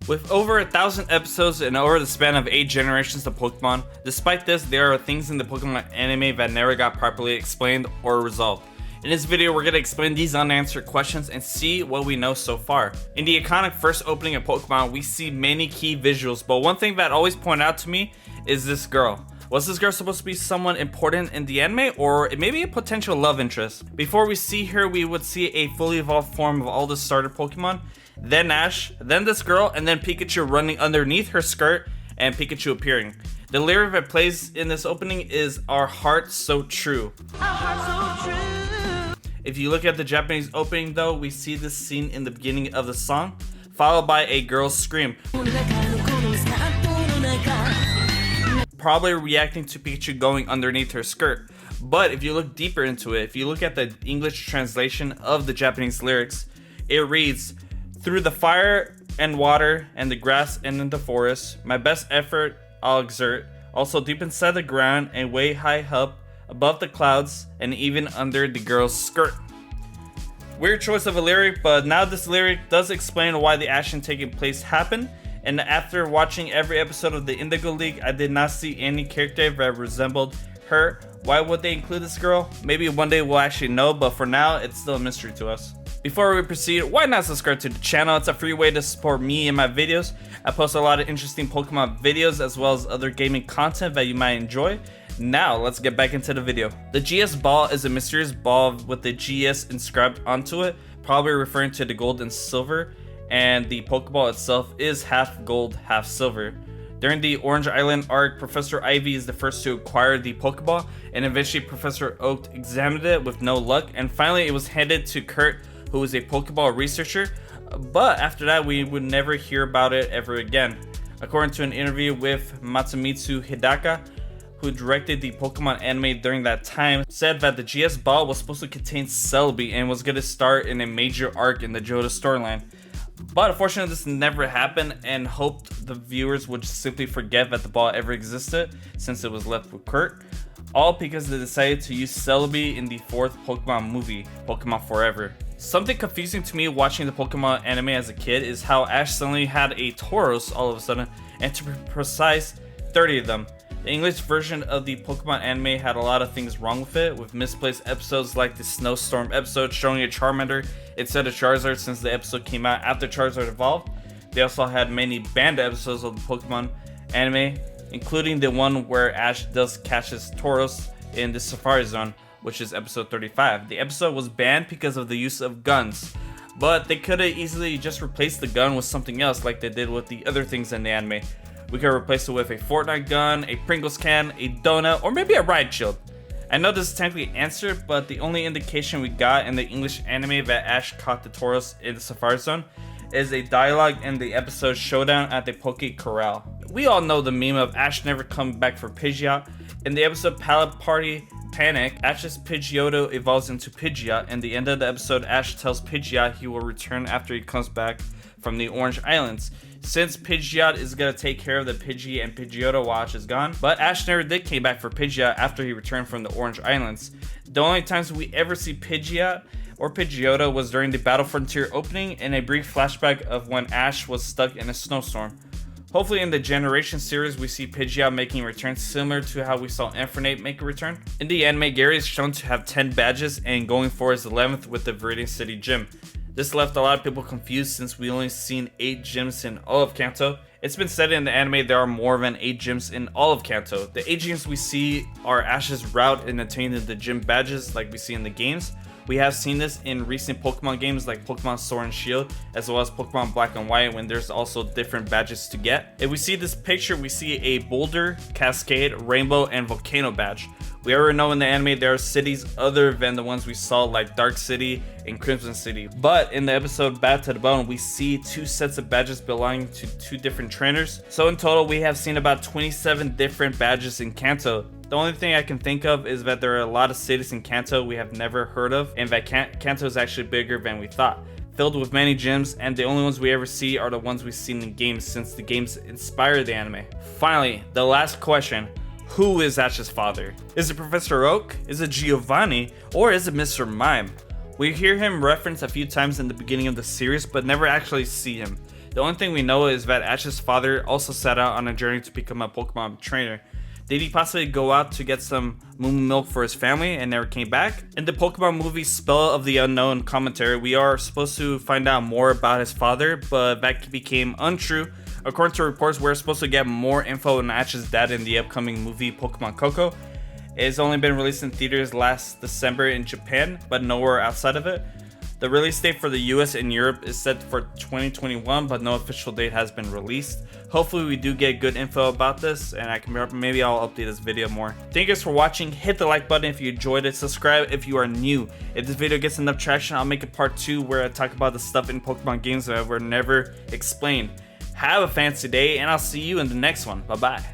With over 1,000 episodes and over the span of 8 generations of Pokemon, despite this, there are things in the Pokemon anime that never got properly explained or resolved. In this video, we're going to explain these unanswered questions and see what we know so far. In the iconic first opening of Pokemon, we see many key visuals, but one thing that always pointed out to me is this girl. Was this girl supposed to be someone important in the anime, or maybe a potential love interest? Before we see her, we would see a fully evolved form of all the starter Pokemon, then Ash, then this girl, and then Pikachu running underneath her skirt and Pikachu appearing. The lyric that plays in this opening is "Our heart so true." If you look at the Japanese opening though, we see this scene in the beginning of the song, followed by a girl's scream, probably reacting to Pikachu going underneath her skirt. But if you look deeper into it, if you look at the English translation of the Japanese lyrics, it reads, "Through the fire and water and the grass and in the forest, my best effort I'll exert, also deep inside the ground and way high up above the clouds and even under the girl's skirt." Weird choice of a lyric, but now this lyric does explain why the action taking place happened. And after watching every episode of the Indigo League, I did not see any character that resembled her. Why would they include this girl? Maybe one day we'll actually know, but for now, it's still a mystery to us. Before we proceed, why not subscribe to the channel? It's a free way to support me and my videos. I post a lot of interesting Pokemon videos as well as other gaming content that you might enjoy. Now, let's get back into the video. The GS ball is a mysterious ball with the GS inscribed onto it, probably referring to the gold and silver, and the Pokeball itself is half gold, half silver. During the Orange Island arc, Professor Ivy is the first to acquire the Pokeball, and eventually Professor Oak examined it with no luck, and finally it was handed to Kurt, who was a Pokeball researcher, but after that we would never hear about it ever again. According to an interview with Matsumitsu Hidaka, who directed the Pokemon anime during that time, said that the GS ball was supposed to contain Celebi and was going to start in a major arc in the Johto storyline. But unfortunately this never happened, and hoped the viewers would simply forget that the ball ever existed since it was left with Kurt. All because they decided to use Celebi in the 4th Pokemon movie, Pokemon Forever. Something confusing to me watching the Pokemon anime as a kid is how Ash suddenly had a Tauros all of a sudden, and to be precise, 30 of them. The English version of the Pokemon anime had a lot of things wrong with it, with misplaced episodes like the Snowstorm episode showing a Charmander instead of Charizard since the episode came out after Charizard evolved. They also had many banned episodes of the Pokemon anime, including the one where Ash does Catches Taurus in the Safari Zone, which is episode 35. The episode was banned because of the use of guns, but they could have easily just replaced the gun with something else like they did with the other things in the anime. We could replace it with a Fortnite gun, a Pringles can, a donut, or maybe a riot shield. I know this is technically answered, but the only indication we got in the English anime that Ash caught the Tauros in the Safari Zone is a dialogue in the episode Showdown at the Poke Corral. We all know the meme of Ash never coming back for Pidgeot. In the episode Pallet Party Panic, Ash's Pidgeotto evolves into Pidgeot, and the end of the episode Ash tells Pidgeot he will return after he comes back from the Orange Islands, since Pidgeot is going to take care of the Pidgey and Pidgeotto while Ash is gone. But Ash never did came back for Pidgeot after he returned from the Orange Islands. The only times we ever see Pidgeot or Pidgeotto was during the Battle Frontier opening and a brief flashback of when Ash was stuck in a snowstorm. Hopefully in the Generation series we see Pidgeot making returns similar to how we saw Infernape make a return. In the anime, Gary is shown to have 10 badges and going for his 11th with the Viridian City Gym. This left a lot of people confused since we only seen 8 gyms in all of Kanto. It's been said in the anime there are more than 8 gyms in all of Kanto. The 8 gyms we see are Ash's route in attaining the gym badges like we see in the games. We have seen this in recent Pokemon games like Pokemon Sword and Shield, as well as Pokemon Black and White, when there's also different badges to get. If we see this picture, we see a Boulder, Cascade, Rainbow, and Volcano badge. We already know in the anime there are cities other than the ones we saw like Dark City and Crimson City. But in the episode Bad to the Bone, we see 2 sets of badges belonging to 2 different trainers. So in total, we have seen about 27 different badges in Kanto. The only thing I can think of is that there are a lot of cities in Kanto we have never heard of, and that Kanto is actually bigger than we thought, filled with many gyms, and the only ones we ever see are the ones we've seen in games since the games inspired the anime. Finally, the last question. Who is Ash's father? Is it Professor Oak? Is it Giovanni? Or is it Mr. Mime? We hear him referenced a few times in the beginning of the series, but never actually see him. The only thing we know is that Ash's father also set out on a journey to become a Pokemon trainer. Did he possibly go out to get some Moo milk for his family and never came back? In the Pokemon movie Spell of the Unknown commentary, we are supposed to find out more about his father, but that became untrue. According to reports, we're supposed to get more info on Ash's dad in the upcoming movie Pokemon Coco. It's only been released in theaters last December in Japan, but nowhere outside of it. The release date for the US and Europe is set for 2021, but no official date has been released. Hopefully we do get good info about this, and maybe I'll update this video more. Thank you guys for watching. Hit the like button if you enjoyed it. Subscribe if you are new. If this video gets enough traction, I'll make a part 2 where I talk about the stuff in Pokemon games that were never explained. Have a fancy day, and I'll see you in the next one. Bye bye.